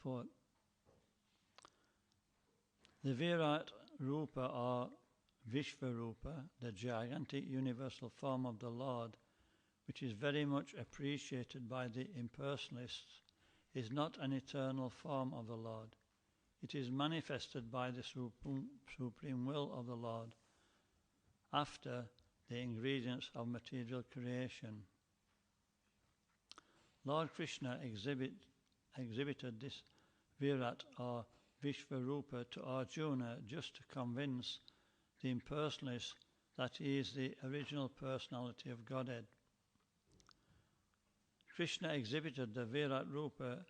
purport. The Virat Rupa or Vishvarupa, the gigantic universal form of the Lord, which is very much appreciated by the impersonalists, is not an eternal form of the Lord. It is manifested by the supreme will of the Lord after the ingredients of material creation. Lord Krishna exhibited this Virat or Vishvarupa to Arjuna just to convince the impersonalists that he is the original personality of Godhead. Krishna exhibited the Virat Rupa.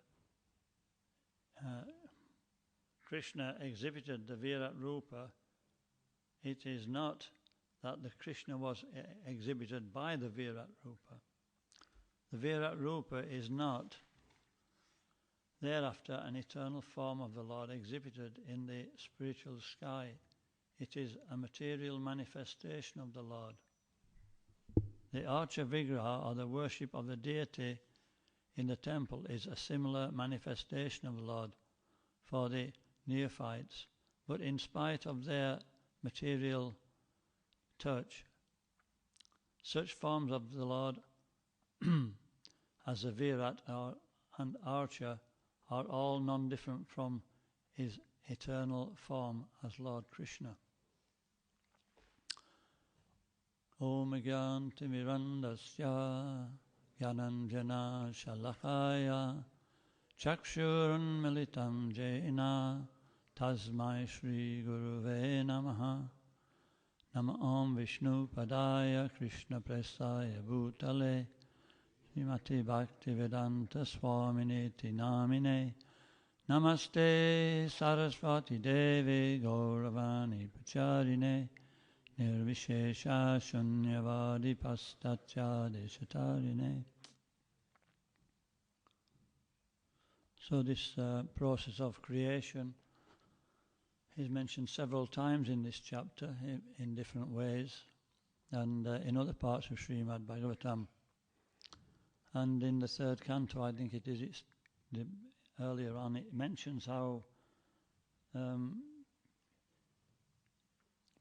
It is not that the Krishna was exhibited by the Virat Rupa. The Virat Rupa is not thereafter an eternal form of the Lord exhibited in the spiritual sky. It is a material manifestation of the Lord. The Archa Vigraha, or the worship of the deity in the temple, is a similar manifestation of the Lord for the neophytes, but in spite of their material touch, such forms of the Lord as the Virat and Archa are all non-different from his eternal form as Lord Krishna. Om Gyanti Mirandasya Gyananjana Shalakaya Chakshurun Militam Jena Tasmai Shri Guruve Namaha Nama Om Vishnu Padaya Krishna Prestaya Bhutale Srimati Bhaktivedanta Swaminiti Namine Namaste Saraswati Devi Gauravani Pacharine Nirvishesha Shunyavadi Pastatya Deshatarine. So this process of creation is mentioned several times in this chapter in different ways, and in other parts of Srimad Bhagavatam. And in the third canto, I think it is, earlier on, it mentions how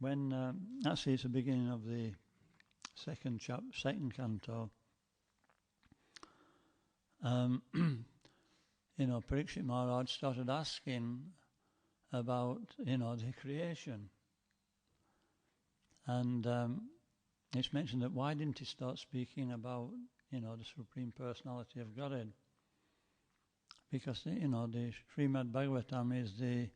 when actually it's the beginning of the second canto. Parikshit Maharaj started asking about the creation, and it's mentioned that why didn't he start speaking about the Supreme Personality of Godhead? Because the Srimad Bhagavatam is the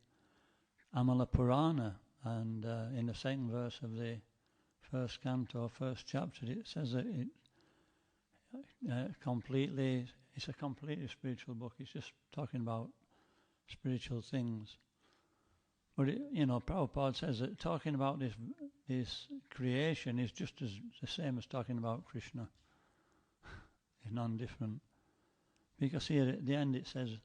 Amala Purana, and in the second verse of the first canto, first chapter, it says that it's a completely spiritual book. It's just talking about spiritual things. But Prabhupada says that talking about this creation is just as the same as talking about Krishna. It's non-different. Because here at the end it says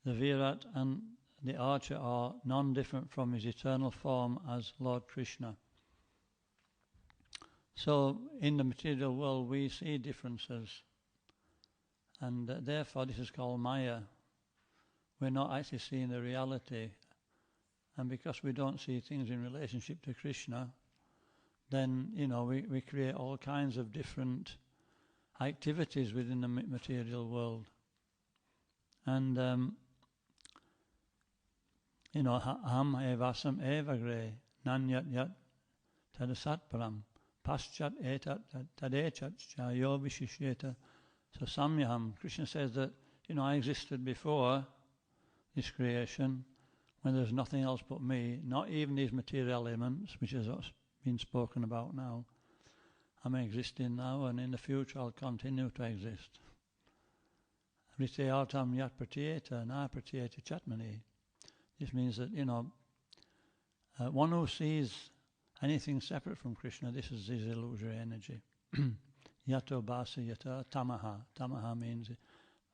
the Virat and the Archa are non-different from his eternal form as Lord Krishna. So in the material world we see differences, and therefore this is called Maya. We're not actually seeing the reality, and because we don't see things in relationship to Krishna, then we create all kinds of different activities within the material world. And aham evasam evagre nanyat yat tadasatparam paschat etat tadechat chayo vishishyeta. So samyaham, Krishna says that I existed before this creation when there's nothing else but me, not even these material elements, which is what's been spoken about now. I'm existing now, and in the future I'll continue to exist. Riteyatam yat pratyeta na pratyeta chatmani. This means that, one who sees anything separate from Krishna, this is his illusory energy. Yato basa yata tamaha. Tamaha means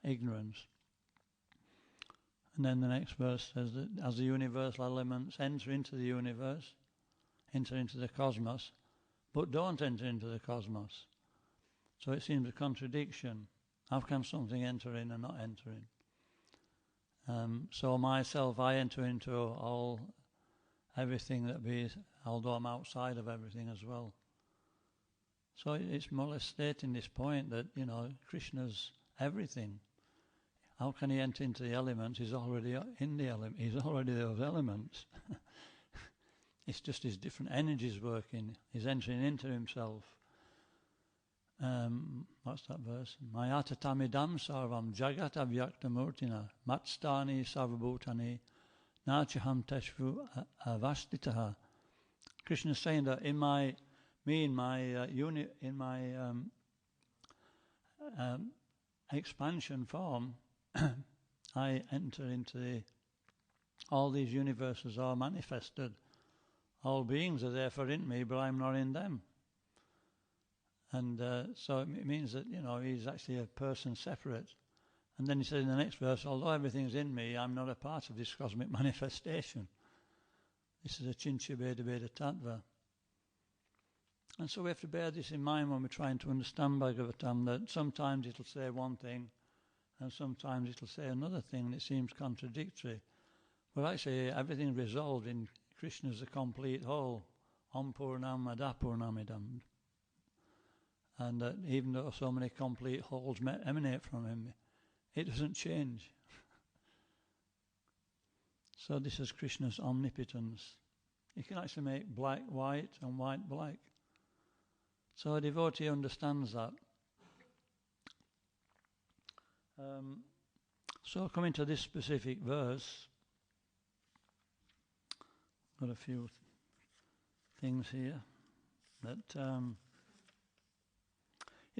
ignorance. And then the next verse says that as the universal elements enter into the universe, enter into the cosmos, but don't enter into the cosmos. So it seems a contradiction. How can something enter in and not enter in? So myself, I enter into everything that be, although I'm outside of everything as well. So it's more or less stating this point that, Krishna's everything. How can he enter into the elements? He's already in the element. He's already those elements. It's just his different energies working. He's entering into himself. What's that verse? Mayata tamidam sarvam jagat avyaktamurtina matstani sarvabhutani nachaham teshvu avastitaha. Krishna is saying that in my expansion form, I enter into all these universes are manifested. All beings are therefore in me, but I'm not in them. And so it means that, he's actually a person separate. And then he said in the next verse, although everything's in me, I'm not a part of this cosmic manifestation. This is a Chincha Veda Veda Tattva. And so we have to bear this in mind when we're trying to understand Bhagavatam, that sometimes it'll say one thing and sometimes it'll say another thing and it seems contradictory. But actually everything resolved in Krishna as a complete whole. Om Purnam Adapurnamidam. And that even though so many complete wholes emanate from him, it doesn't change. So this is Krishna's omnipotence. He can actually make black white and white black. So a devotee understands that. So coming to this specific verse, got a few things here that,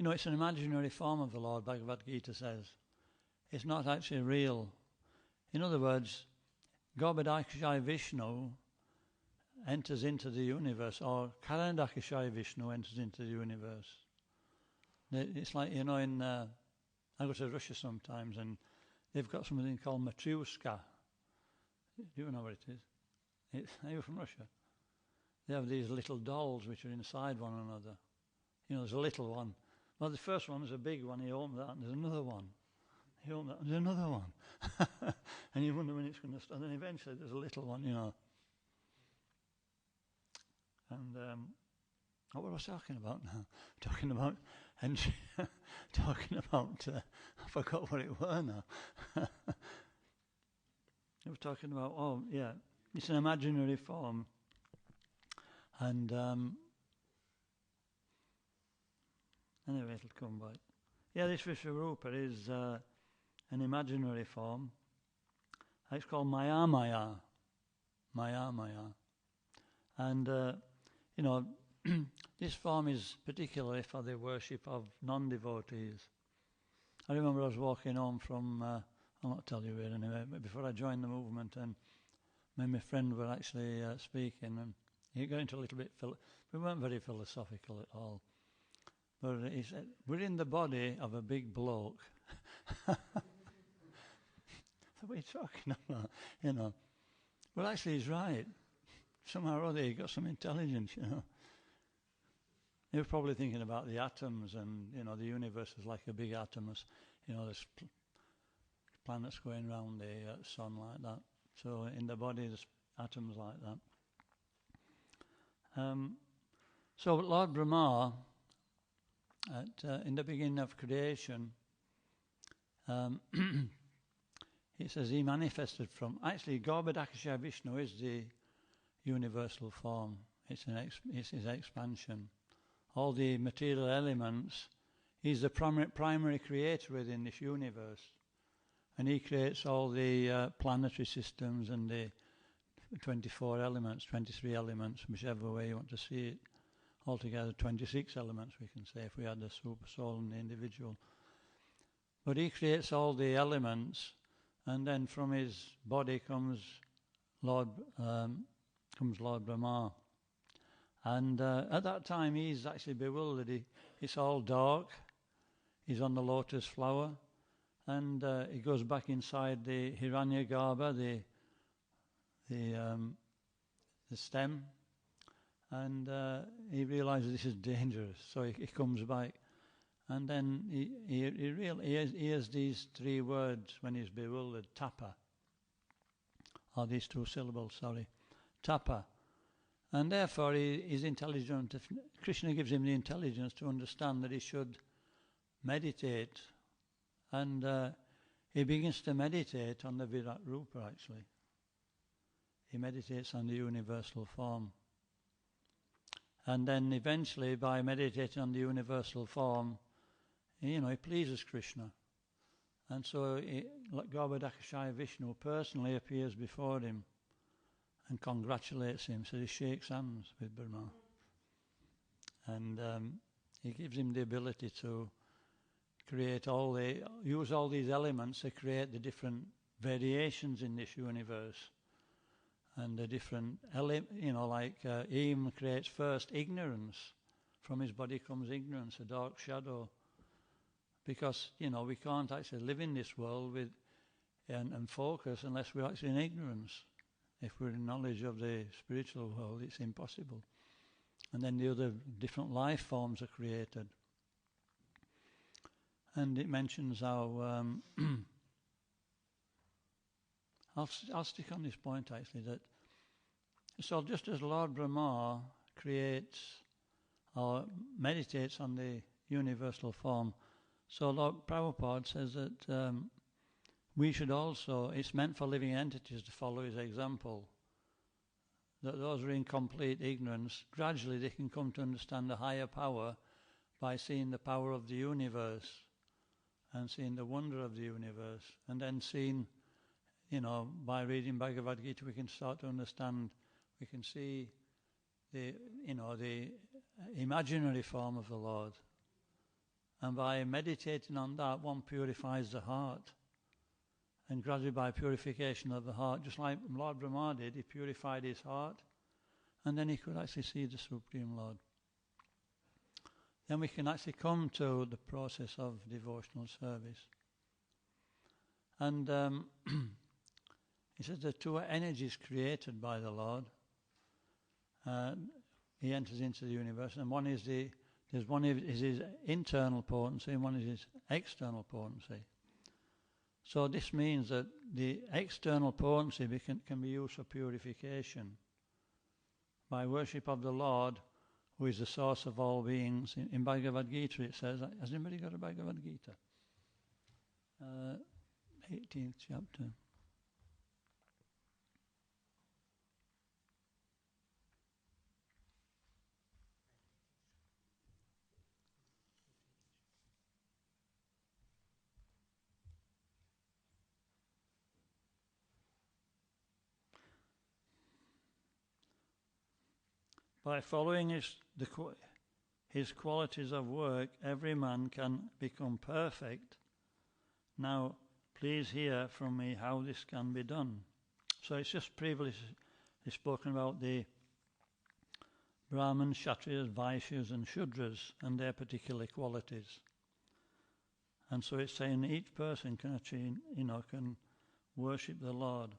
it's an imaginary form of the Lord, Bhagavad Gita says. It's not actually real. In other words, Gobadakashai Vishnu enters into the universe, or Karandakashai Vishnu enters into the universe. It's like, I go to Russia sometimes and they've got something called Matryoshka. Do you know what it is? Are you from Russia? They have these little dolls which are inside one another. There's a little one. Well, the first one is a big one. You open that and there's another one. You open that and there's another one. And you wonder when it's going to start. And then eventually there's a little one, And what was I talking about now? Talking about I forgot what it were now. I was talking about, it's an imaginary form. And anyway, it'll come back. Yeah, this Vishwarupa is an imaginary form. It's called Maya Maya. Maya Maya. And, this form is particularly for the worship of non-devotees. I remember I was walking home from, I'll not tell you where anyway, but before I joined the movement, and my friend were actually speaking, and he got into a little bit, we weren't very philosophical at all. But he said, we're in the body of a big bloke. What are you talking about? Well, actually, he's right. Somehow or other, he got some intelligence, He was probably thinking about the atoms and, the universe is like a big atom. There's planets going around the sun like that. So in the body, there's atoms like that. So Lord Brahma, in the beginning of creation, it says he manifested from... Actually, Garbhodakasha Vishnu is the universal form. It's his expansion. All the material elements, he's the primary creator within this universe. And he creates all the planetary systems and the 24 elements, 23 elements, whichever way you want to see it. Altogether 26 elements, we can say, if we add the super soul and the individual. But he creates all the elements, and then from his body comes Lord Brahma. And at that time he's actually bewildered. It's all dark. He's on the lotus flower. And he goes back inside the Hiranyagarbha, the stem. And he realizes this is dangerous. So he comes back. And then he hears these three words when he's bewildered. Tapa. or these two syllables, tapa. And therefore he is intelligent. Krishna gives him the intelligence to understand that he should meditate. And he begins to meditate on the Virat Rupa, actually. He meditates on the universal form. And then eventually, by meditating on the universal form, he pleases Krishna. And so Garbhodakashaya Vishnu personally appears before him and congratulates him. So he shakes hands with Brahma. And he gives him the ability to use all these elements to create the different variations in this universe. And the different, he even creates first ignorance. From his body comes ignorance, a dark shadow. Because, we can't actually live in this world and focus unless we're actually in ignorance. If we're in knowledge of the spiritual world, it's impossible. And then the other different life forms are created. And it mentions how... I'll stick on this point actually, that so just as Lord Brahma creates or meditates on the universal form, so Lord Prabhupada says that we should also, it's meant for living entities to follow his example, that those who are in complete ignorance, gradually they can come to understand a higher power by seeing the power of the universe and seeing the wonder of the universe, and then seeing, by reading Bhagavad Gita, we can start to understand, we can see the imaginary form of the Lord. And by meditating on that, one purifies the heart. And gradually by purification of the heart, just like Lord Brahma did, he purified his heart, and then he could actually see the Supreme Lord. Then we can actually come to the process of devotional service. And he says the two energies created by the Lord. He enters into the universe, and one is his internal potency, and one is his external potency. So this means that the external potency can be used for purification. By worship of the Lord, who is the source of all beings. In Bhagavad Gita it says, has anybody got a Bhagavad Gita? 18th chapter. By following his qualities of work, every man can become perfect. Now, please hear from me how this can be done. So it's just previously spoken about the Brahmins, Kshatriyas, Vaishyas and Shudras and their particular qualities. And so it's saying each person can achieve, can worship the Lord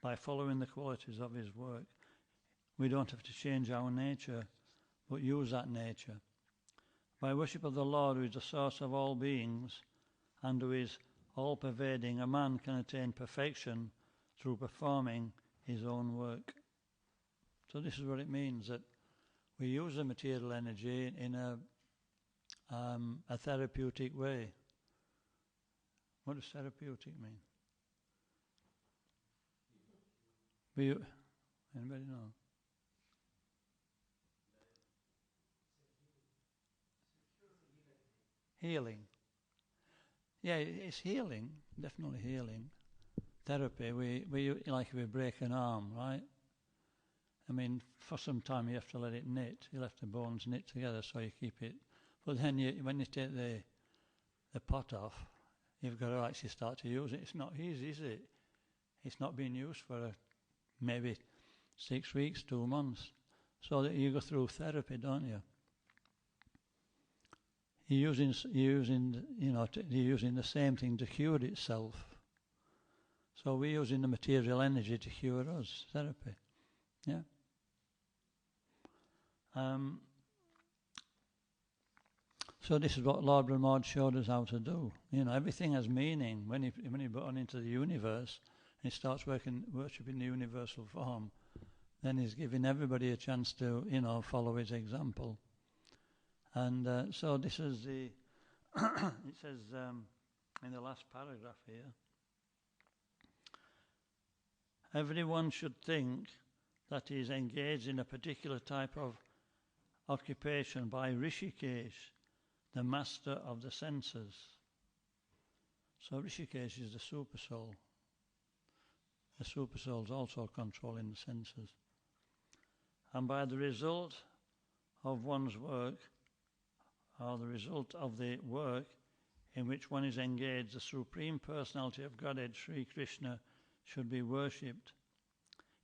by following the qualities of his work. We don't have to change our nature, but use that nature. By worship of the Lord, who is the source of all beings, and who is all-pervading, a man can attain perfection through performing his own work. So this is what it means, that we use the material energy in a therapeutic way. What does therapeutic mean? Anybody know? Healing. Yeah, it's healing, definitely healing. Therapy, we like if we break an arm, right? I mean, for some time you have to let it knit. You let the bones knit together so you keep it. But then when you take the pot off, you've got to actually start to use it. It's not easy, is it? It's not being used for maybe 6 weeks, 2 months. So that you go through therapy, don't you? You're using the same thing to cure itself. So we're using the material energy to cure us, therapy. Yeah. So this is what Lord Brahma showed us how to do. Everything has meaning. When he brought on into the universe, he starts worshipping the universal form, then he's giving everybody a chance to, follow his example. And so this is the, it says in the last paragraph here, everyone should think that he is engaged in a particular type of occupation by Rishikesh, the master of the senses. So Rishikesh is the super soul. The super soul is also controlling the senses. And by the result of one's work, or the result of the work in which one is engaged, the Supreme Personality of Godhead, Sri Krishna, should be worshipped.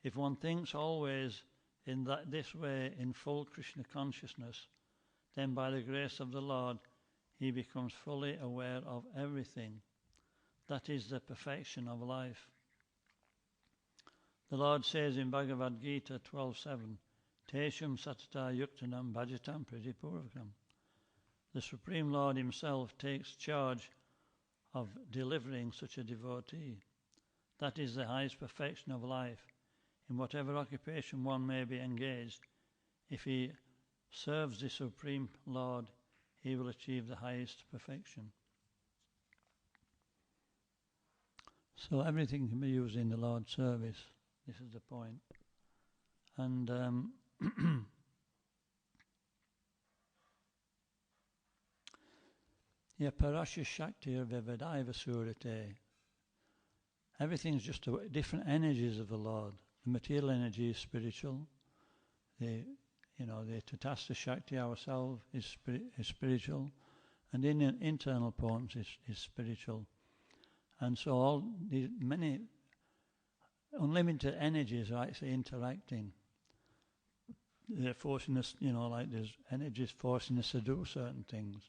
If one thinks always in this way in full Krishna consciousness, then by the grace of the Lord, he becomes fully aware of everything. That is the perfection of life. The Lord says in Bhagavad Gita 12:7, Tesham satata yuktanam bhajatam pradipurvakam. The Supreme Lord himself takes charge of delivering such a devotee. That is the highest perfection of life. In whatever occupation one may be engaged, if he serves the Supreme Lord, he will achieve the highest perfection. So everything can be used in the Lord's service. This is the point. And Parasya Shakti Vivadaiva Surate. Everything's just different energies of the Lord. The material energy is spiritual. The Tatastha Shakti ourselves is spiritual, and in internal potency is spiritual. And so all these many unlimited energies are actually interacting. They're forcing us, like there's energies forcing us to do certain things.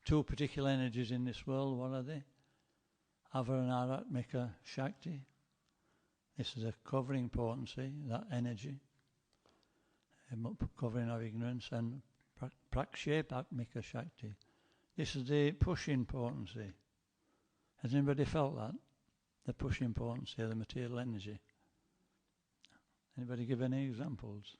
Two particular energies in this world, what are they? Avaranarathmika Shakti. This is a covering potency, that energy, covering of ignorance, and Prakshepatmika Shakti. This is the pushing potency. Has anybody felt that? The pushing potency of the material energy? Anybody give any examples?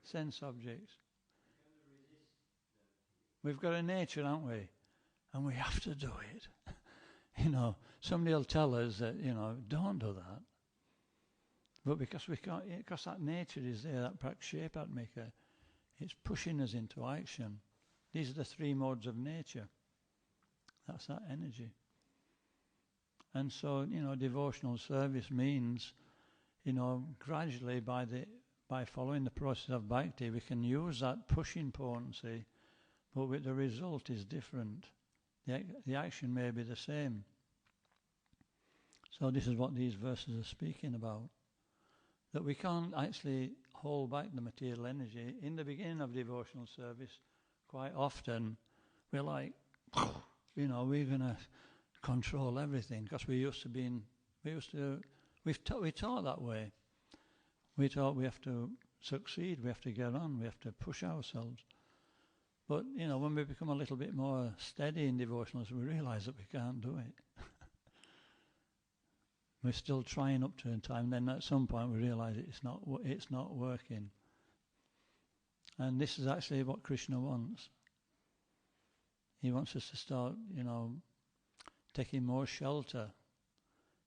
Sense objects. We've got a nature, haven't we? And we have to do it. Somebody will tell us that, don't do that. But because we can't, because that nature is there, that prakshepatmika, it's pushing us into action. These are the three modes of nature. That's that energy. And so, devotional service means, gradually by following the process of bhakti, we can use that pushing potency, but the result is different. The action may be the same. So this is what these verses are speaking about. That we can't actually hold back the material energy. In the beginning of devotional service, quite often, we're like, we're going to control everything, because we taught that way. We thought we have to succeed, we have to get on, we have to push ourselves. But, when we become a little bit more steady in devotionals, we realise that we can't do it. We're still trying up to a time, then at some point we realise it's not working. And this is actually what Krishna wants. He wants us to start, taking more shelter.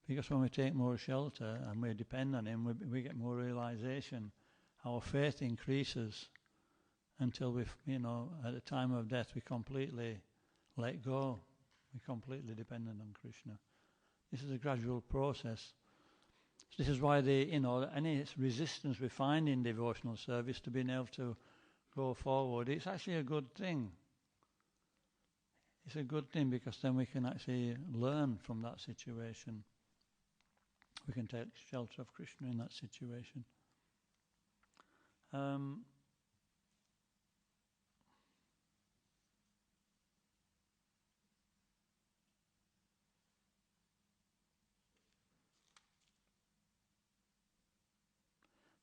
Because when we take more shelter and we depend on him, we get more realization. Our faith increases until at the time of death, we completely let go. We're completely dependent on Krishna. This is a gradual process. This is why any resistance we find in devotional service to being able to go forward, it's actually a good thing. It's a good thing because then we can actually learn from that situation. We can take shelter of Krishna in that situation.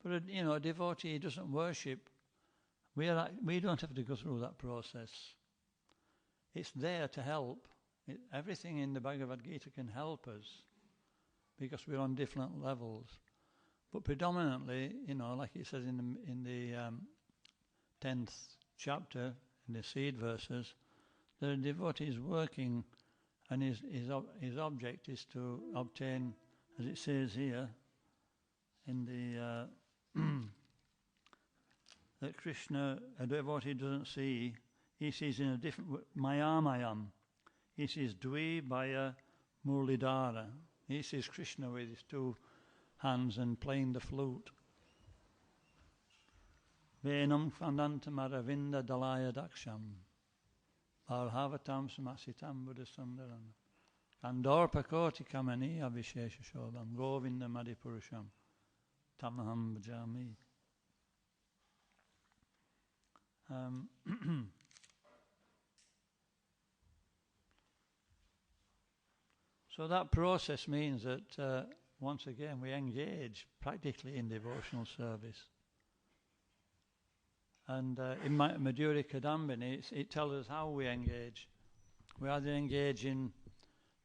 But a devotee doesn't worship We don't have to go through that process. It's there to help. Everything in the Bhagavad Gita can help us because we're on different levels. But predominantly, like it says in the 10th chapter, in the seed verses, the devotee is working, and his object is to obtain, as it says here, in the that Krishna, a devotee doesn't see. He sees in a different Mayam. He sees Dvi Bhaya Murlidhara. He sees Krishna with his two hands and playing the flute. Venam Khandantam Aravinda Dalaya Daksham Bharhavatam Samasitam Buddhasundaram Kandorpa Koti Kamani Avishesha Shobham Govinda Madipurusham Tamaham Bhajami. So that process means that once again we engage practically in devotional service. And in Madhurya Kadambini it tells us how we engage. We either engage in,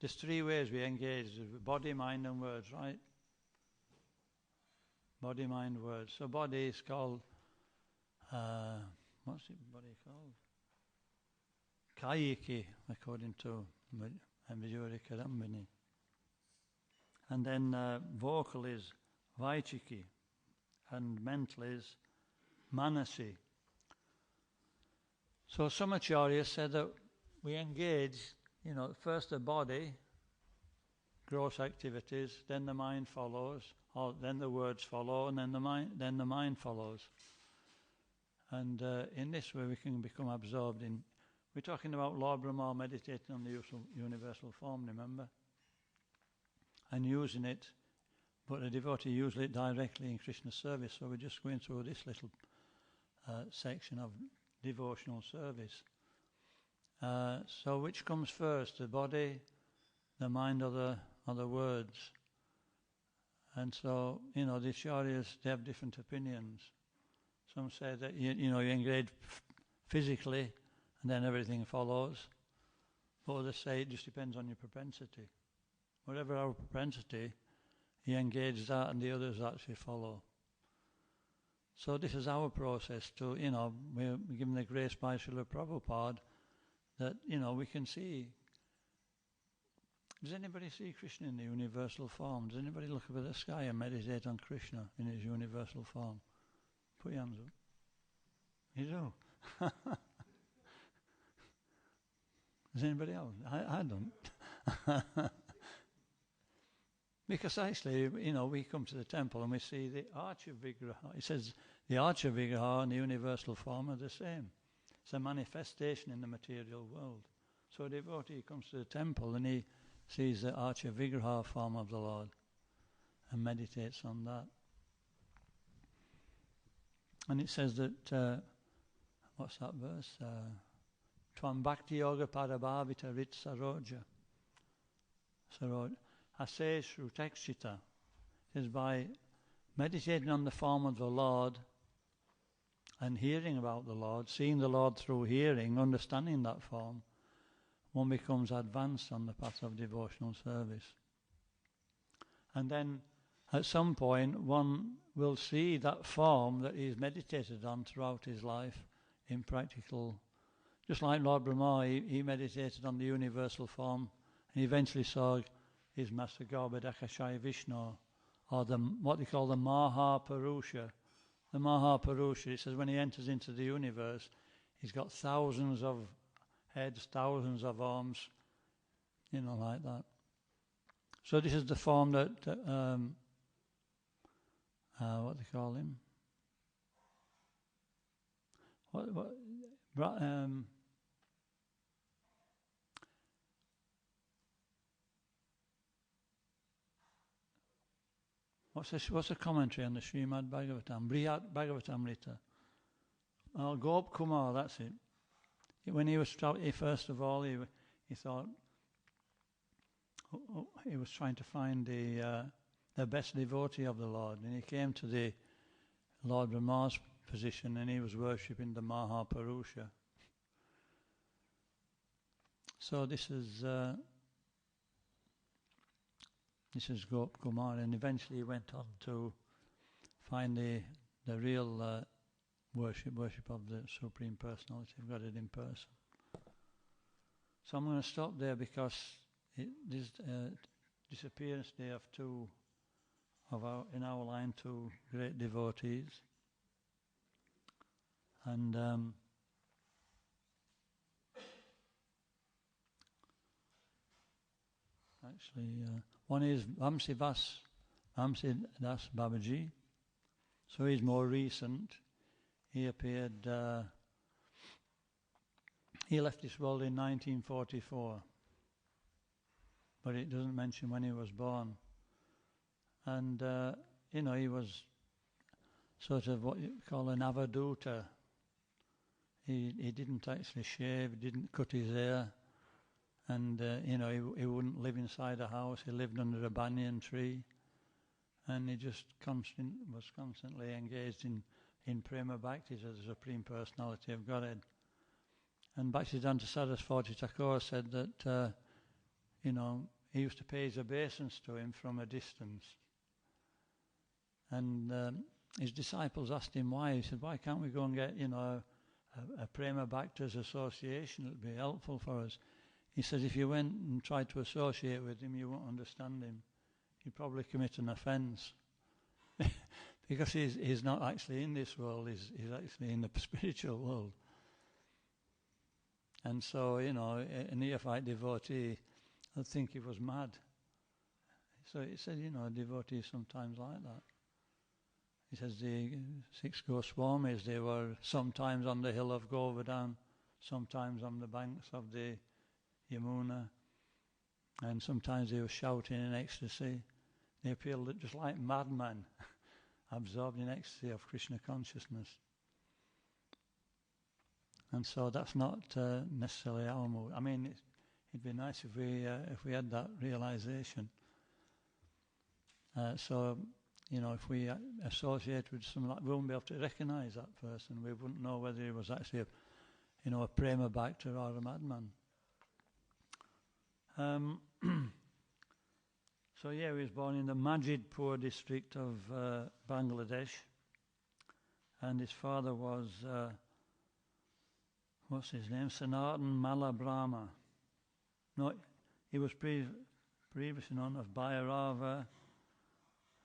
there's three ways we engage: body, mind and words, right? Body, mind, words. So body is called, what's it body called? Kayiki, according to Madhurya Kadambini. And then vocal is Vaichiki, and mental is Manasi. So some acharyas said that we engage, first the body, gross activities, then the mind follows, or then the words follow, and then the mind follows. And in this way we can become absorbed in. We're talking about Lord Brahma meditating on the universal form, remember? And using it, but the devotee uses it directly in Krishna's service. So we're just going through this little section of devotional service. So which comes first, the body, the mind, or the words? And so, the acharyas, they have different opinions. Some say that, you engage physically and then everything follows. But others say it just depends on your propensity. Whatever our propensity, he engages that and the others actually follow. So this is our process to, we're given the grace by Srila Prabhupada that, we can see. Does anybody see Krishna in the universal form? Does anybody look up at the sky and meditate on Krishna in his universal form? Put your hands up. You do? Does anybody else? I don't. Because actually, we come to the temple and we see the Archa Vigraha. It says the Archa Vigraha and the universal form are the same. It's a manifestation in the material world. So a devotee comes to the temple and he sees the Archa Vigraha form of the Lord and meditates on that. And it says that, what's that verse? Tvam Bhakti Yoga Parabhavita Rit Saroja. Ase Shrutekshita is by meditating on the form of the Lord and hearing about the Lord, seeing the Lord through hearing, understanding that form, one becomes advanced on the path of devotional service. And then at some point one will see that form that he's meditated on throughout his life in practical. Just like Lord Brahma, he meditated on the universal form and eventually saw his Master Garbhodakashaya Vishnu, or what they call the Mahaparusha. The Mahaparusha, it says when he enters into the universe, he's got thousands of heads, thousands of arms, like that. So this is the form that, what they call him? What's the commentary on the Srimad Bhagavatam? Briyat Bhagavatamrita. Gop Kumar, that's it. When he was first of all, he thought he was trying to find the best devotee of the Lord, and he came to the Lord Brahma's position, and he was worshipping the Mahapurusha. So this is Gop Kumar, and eventually he went on to find the real worship of the Supreme Personality of Godhead in person. So I'm going to stop there because this disappearance day of two in our line, two great devotees, and one is Vamsi Das Babaji. So he's more recent. He appeared. He left this world in 1944, but it doesn't mention when he was born. And he was sort of what you call an avaduta. He didn't actually shave. He didn't cut his hair. And, he wouldn't live inside a house. He lived under a banyan tree. And he just was constantly engaged in Prema Bhaktis as the Supreme Personality of Godhead. And Bhaktisiddhanta Saraswati Thakur said that, he used to pay his obeisance to him from a distance. And his disciples asked him why. He said, why can't we go and get, a Prema Bhaktas association? It would be helpful for us. He says, if you went and tried to associate with him, you won't understand him. You'd probably commit an offence. Because he's not actually in this world, he's actually in the spiritual world. And so, a neophyte devotee would think he was mad. So he said, devotees sometimes like that. He says the 6 Goswamis, they were sometimes on the hill of Govardhan, sometimes on the banks of the Yamuna, and sometimes they were shouting in ecstasy. They appeared just like madmen, absorbed in ecstasy of Krishna consciousness. And so that's not necessarily our mood. I mean, it'd be nice if we had that realization. If we associate with someone, we wouldn't be able to recognize that person. We wouldn't know whether he was actually a Prema Bhakta or a madman. He was born in the Majidpur district of Bangladesh, and his father was, what's his name, Sanatan Malabrahma. No, he was previously known as Bhairava.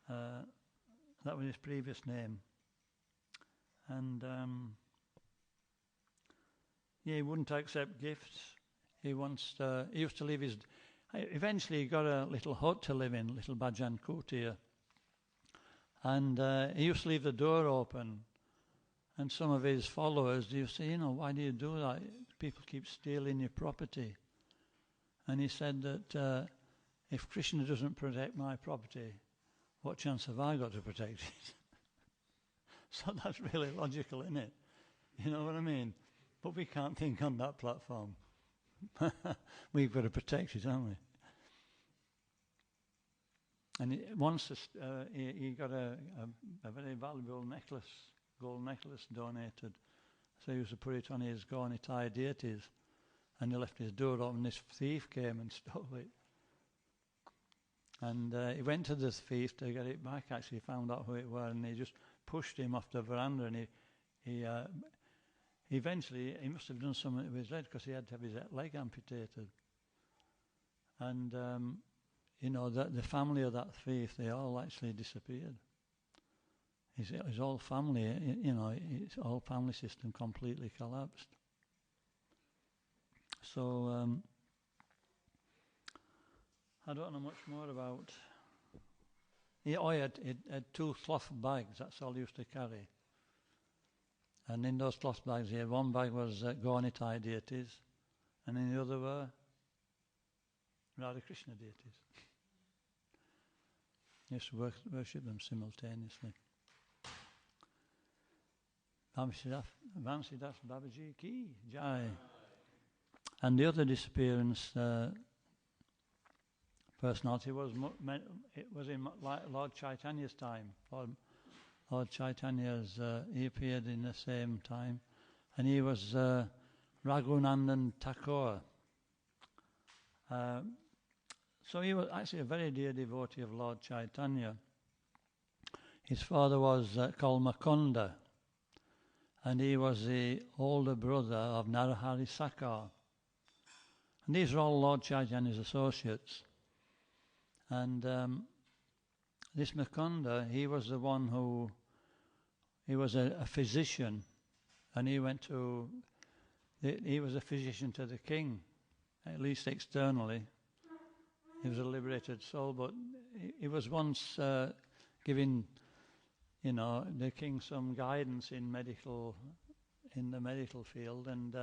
That was his previous name. And he wouldn't accept gifts. He used to leave his... Eventually he got a little hut to live in, little Bhajan Kutia. And he used to leave the door open. And some of his followers, they used to say, why do you do that? People keep stealing your property. And he said that if Krishna doesn't protect my property, what chance have I got to protect it? So that's really logical, isn't it? You know what I mean? But we can't think on that platform. We've got to protect it, haven't we? And once he got a very valuable necklace, gold necklace donated. So he used to put it on his Gaunitai deities. And he left his door open, and this thief came and stole it. And he went to this thief to get it back, actually found out who it was, and he just pushed him off the veranda, and he eventually, he must have done something with his leg, because he had to have his leg amputated. And, the family of that thief, they all actually disappeared. His whole family, his whole family system completely collapsed. So, I don't know much more about... He had 2 cloth bags, that's all he used to carry. And in those cloth bags, he had one bag was Gaunitai deities, and in the other were Radha Krishna deities. He used to worship them simultaneously. Vamsi Das Babaji Ki Jai. And the other disappearance personality was in Lord Chaitanya's time. Lord Chaitanya's, he appeared in the same time, and he was Raghunandan Thakur. So he was actually a very dear devotee of Lord Chaitanya. His father was called Mukunda, and he was the older brother of Narahari Sakar. And these are all Lord Chaitanya's associates. And this Mukunda, he was the one who, he was a physician, and he went to, he was a physician to the king, at least externally. He was a liberated soul, but he was once giving, the king some guidance in the medical field, and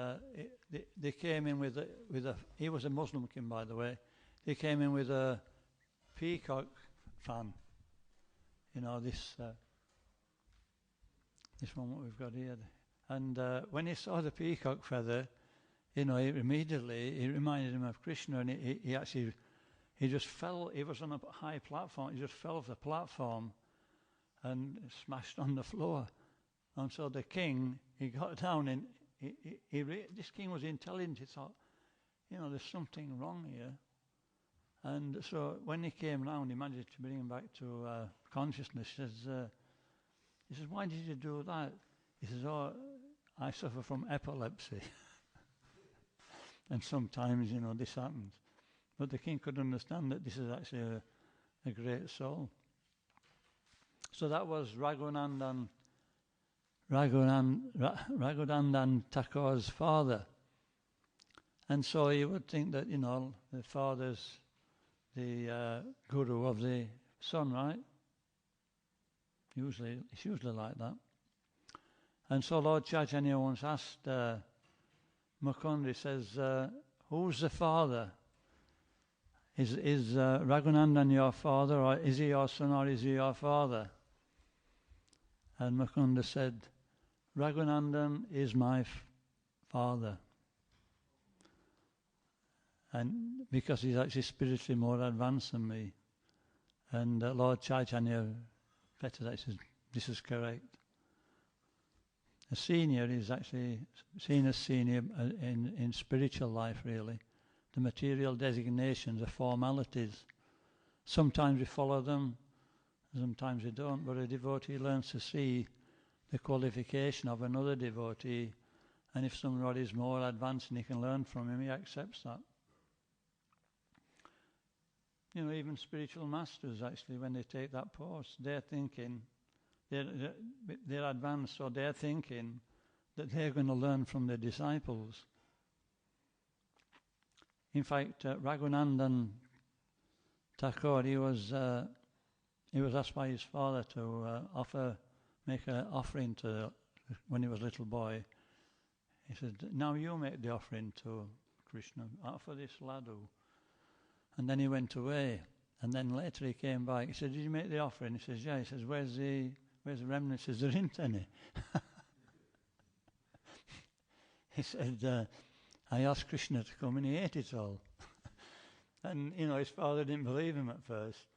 they came in with a. He was a Muslim king, by the way. They came in with a peacock fan. This one what we've got here, and when he saw the peacock feather, he reminded him of Krishna, and he just fell. He was on a high platform. He just fell off the platform and smashed on the floor. And so the king, he got down, and this king was intelligent. He thought, there's something wrong here. And so when he came round, he managed to bring him back to consciousness. He says, why did you do that? He says, oh, I suffer from epilepsy. And sometimes, this happens. But the king could understand that this is actually a great soul. So that was Raghunandan Thakur's father. And so you would think that, the father's the guru of the son, right? It's usually like that. And so Lord Chaitanya once asked Mukunda, he says, who's the father? Is Raghunandan your father, or is he your son, or is he your father? And Mukunda said, Raghunandan is my father. And because he's actually spiritually more advanced than me. And Lord Chaitanya better that says, this is correct. A senior is actually seen as senior in spiritual life, really. The material designations are formalities. Sometimes we follow them, sometimes we don't, but a devotee learns to see the qualification of another devotee, and if somebody is more advanced and he can learn from him, he accepts that. Even spiritual masters, actually, when they take that post, they're thinking, they're advanced, so they're thinking that they're going to learn from their disciples. In fact, Raghunandan Thakur, he was asked by his father to make an offering to, when he was a little boy. He said, now you make the offering to Krishna, offer this laddu. And then he went away. And then later he came back. He said, did you make the offering? He says, yeah. He says, where's the remnant? He says, there isn't any. He said, I asked Krishna to come and he ate it all. And, his father didn't believe him at first.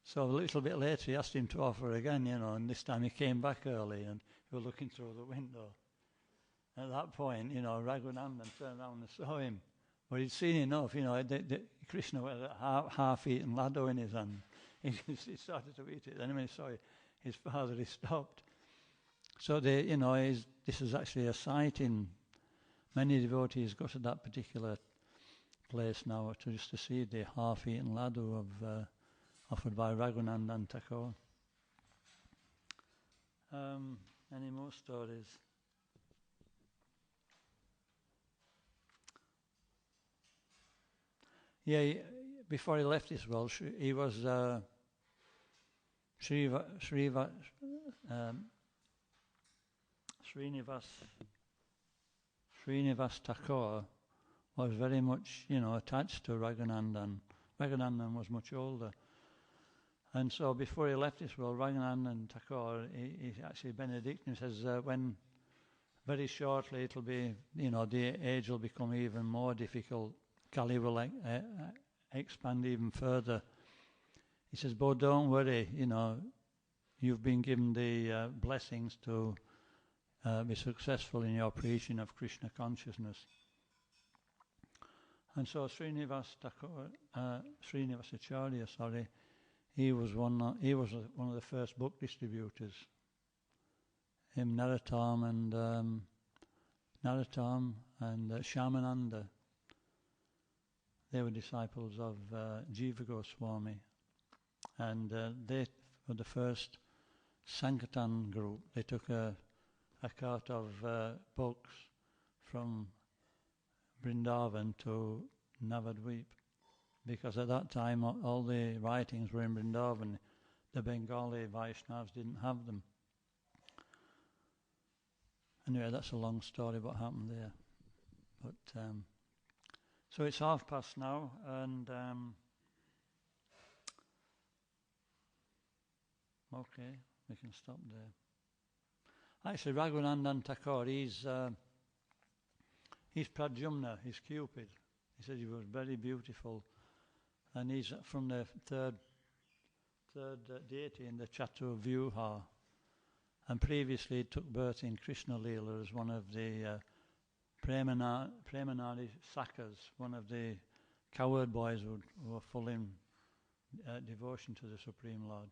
So a little bit later he asked him to offer again, and this time he came back early and he was looking through the window. At that point, Raghunandan turned around and saw him. But he'd seen enough, Krishna had a half-eaten laddu in his hand. He started to eat it. Then when he saw his father, he stopped. So this is actually a sight in many devotees go to that particular place now just to see the half-eaten laddu offered by Raghunandan Thakur. Any more stories? Yeah, before he left this world, he was Srinivas Thakur was very much, attached to Raghunandan. Raghunandan was much older. And so before he left this world, Raghunandan Thakur, he actually benedicted, says when very shortly it'll be, the age will become even more difficult. Kali will expand even further. He says, but don't worry, you've been given the blessings to be successful in your preaching of Krishna consciousness. And so Srinivasacharya, he was one of the first book distributors. Him, Narottam and Shyamananda. They were disciples of Jiva Goswami, and they were the first Sankirtan group. They took a cart of books from Vrindavan to Navadvip, because at that time all the writings were in Vrindavan. The Bengali Vaishnavas didn't have them. Anyway, that's a long story what happened there. But so it's past now, and okay, we can stop there. Actually, Raghunandan Thakur, he's Pradyumna, he's Cupid. He said he was very beautiful, and he's from the third deity in the Chaturvyuha, and previously took birth in Krishna Leela as one of the Premanadi Sakas, one of the cowherd boys who were full in devotion to the Supreme Lord.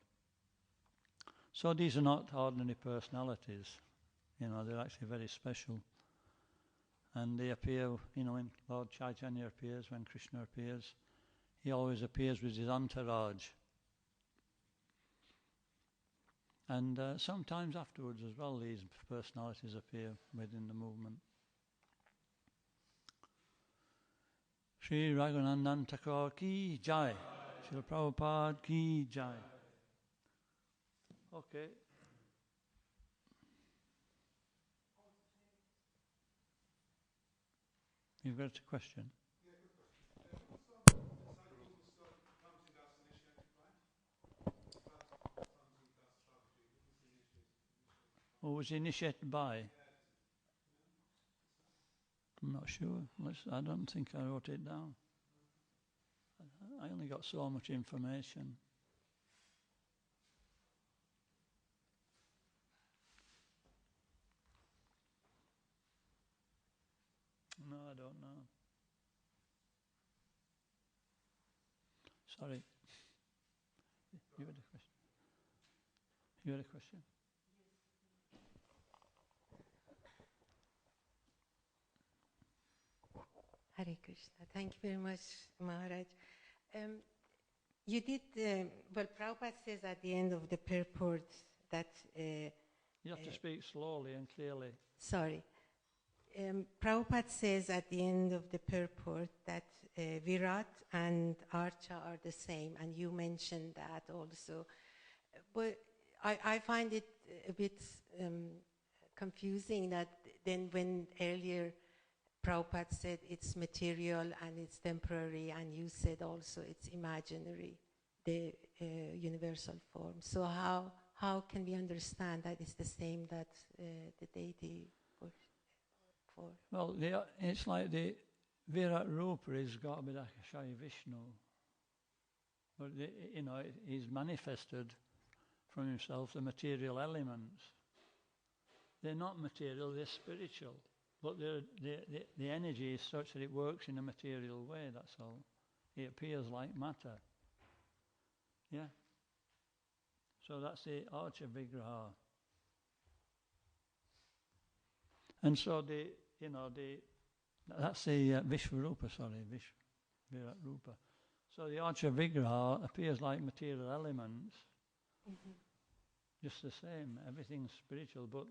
So these are not ordinary personalities, they're actually very special. And they appear, when Lord Chaitanya appears, when Krishna appears, he always appears with his entourage. And sometimes afterwards as well, these personalities appear within the movement. Shri Raghunandan Thakur ki jai. Srila Prabhupada ki jai. Okay. You've got a question? Who was initiated by? I'm not sure. I don't think I wrote it down. I only got so much information. No, I don't know. Sorry. You had a question? You had a question? Hare Krishna. Thank you very much, Maharaj. You did, Prabhupada says at the end of the purport that... you have to speak slowly and clearly. Sorry. Prabhupada says at the end of the purport that Virat and Archa are the same, and you mentioned that also. But I find it a bit confusing that then when earlier Prabhupada said it's material and it's temporary, and you said also it's imaginary, the universal form. So how can we understand that it's the same that the deity for? Well, it's like the Virat Rupa has got to be like a Shai Vishnu. But, he's manifested from himself the material elements. They're not material, they're spiritual. But the energy is such that it works in a material way, that's all. It appears like matter. Yeah? So that's the Archa Vigraha. And so that's the Vishvarupa, Virat Rupa. So the Archa Vigraha appears like material elements, just the same, everything's spiritual, but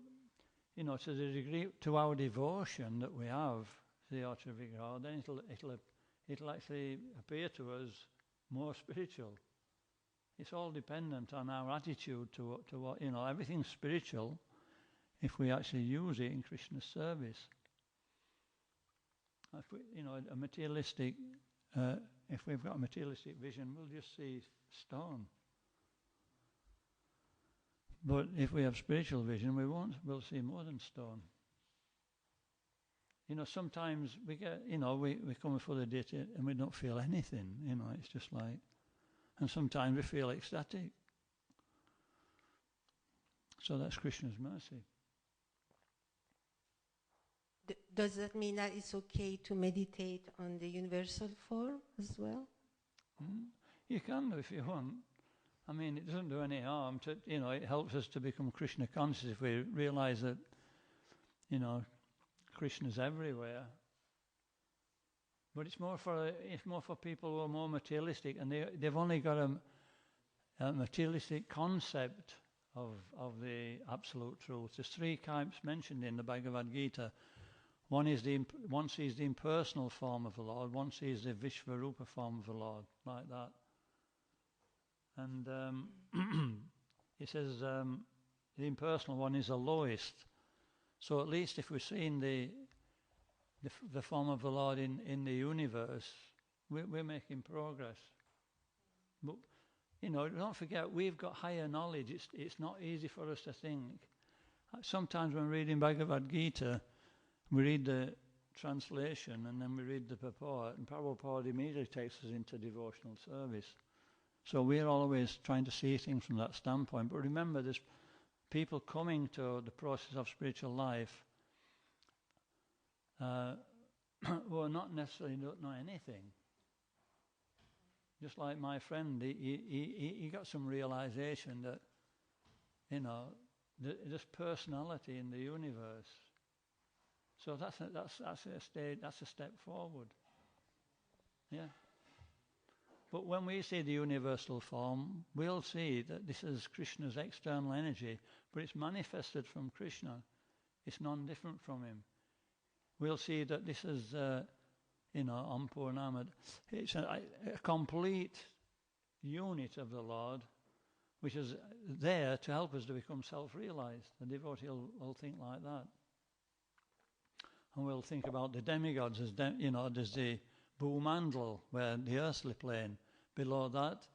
to the degree, to our devotion that we have to the Archa Vigraha, then it'll actually appear to us more spiritual. It's all dependent on our attitude to what, everything's spiritual if we actually use it in Krishna's service. If we, a materialistic, if we've got a materialistic vision, we'll just see stone. But if we have spiritual vision, we'll see more than stone. Sometimes we get, we come before the deity and we don't feel anything, it's just like, and sometimes we feel ecstatic. So that's Krishna's mercy. Does that mean that it's okay to meditate on the universal form as well? You can do if you want. I mean, it doesn't do any harm to, it helps us to become Krishna conscious if we realize that, Krishna's everywhere. But it's more for people who are more materialistic, and they've only got a materialistic concept of the absolute truth. There's 3 types mentioned in the Bhagavad Gita. One sees the impersonal form of the Lord, one sees the Vishvarupa form of the Lord, like that. And it says the impersonal one is the lowest. So at least if we're seeing the form of the Lord in the universe, we're making progress. But don't forget, we've got higher knowledge. It's not easy for us to think. Sometimes when reading Bhagavad Gita, we read the translation and then we read the purport, and Prabhupada immediately takes us into devotional service. So we're always trying to see things from that standpoint. But remember, there's people coming to the process of spiritual life who are not necessarily don't know anything. Just like my friend, he got some realization that, there's personality in the universe. So that's a step forward. Yeah. But when we see the universal form, we'll see that this is Krishna's external energy, but it's manifested from Krishna. It's non-different from him. We'll see that this is, Ampurnamad. It's a complete unit of the Lord, which is there to help us to become self-realized. The devotee will think like that. And we'll think about the demigods as, there's the Bhumandal, where the earthly plane. Below that,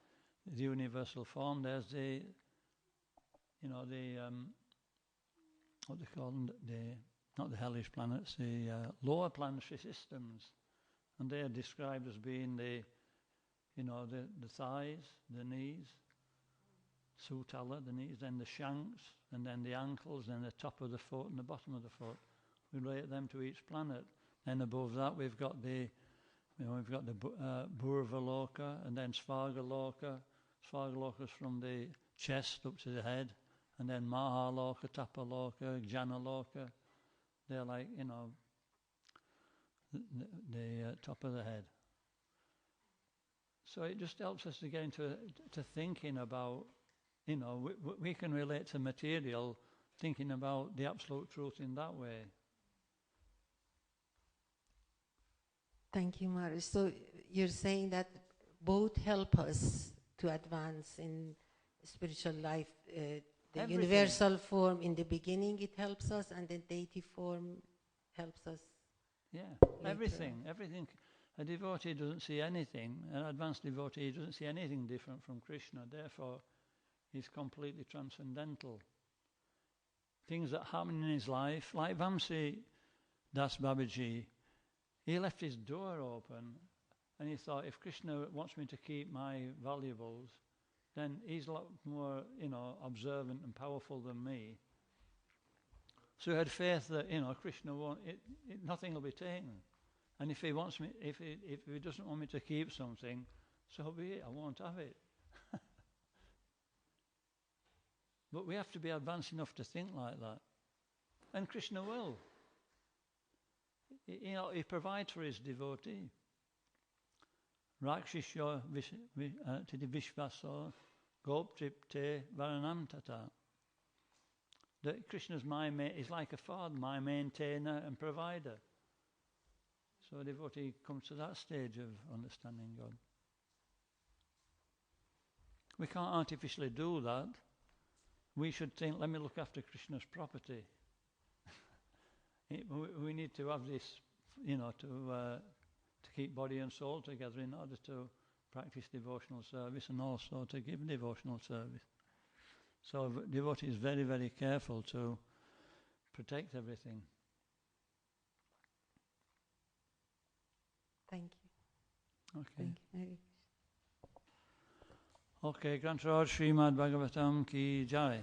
the universal form, there's the, what they call them, not the hellish planets, the lower planetary systems. And they are described as being the thighs, the knees, Sutala, the knees, then the shanks, and then the ankles, then the top of the foot and the bottom of the foot. We relate them to each planet. Then above that we've got the Bhurvaloka, and then Svargaloka. Svargaloka's from the chest up to the head, and then Mahaloka, Tapaloka, Jnanaloka. They're like, the top of the head. So it just helps us to get into thinking about, we can relate to material, thinking about the absolute truth in that way. Thank you, Maharaj. So you're saying that both help us to advance in spiritual life. The Everything. Universal form in the beginning, it helps us, and the deity form helps us. Yeah, everything. A devotee doesn't see anything, an advanced devotee doesn't see anything different from Krishna. Therefore, he's completely transcendental. Things that happen in his life, like Vamsi Das Babaji, he left his door open and he thought, if Krishna wants me to keep my valuables, then he's a lot more, observant and powerful than me. So he had faith that, Krishna won't, nothing will be taken. And if he wants me, if he doesn't want me to keep something, so be it, I won't have it. But we have to be advanced enough to think like that. And Krishna will. He provides for his devotee. Rakshishya tidi vishvaso goptripte varanam tata. That Krishna's is like a father, my maintainer and provider. So a devotee comes to that stage of understanding God. We can't artificially do that. We should think, let me look after Krishna's property. We need to have this, to keep body and soul together in order to practice devotional service and also to give devotional service. So devotee is very, very careful to protect everything. Thank you. Okay. Thank you. Okay, Granth Srimad Bhagavatam ki jai.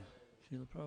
Srila Prabhupada.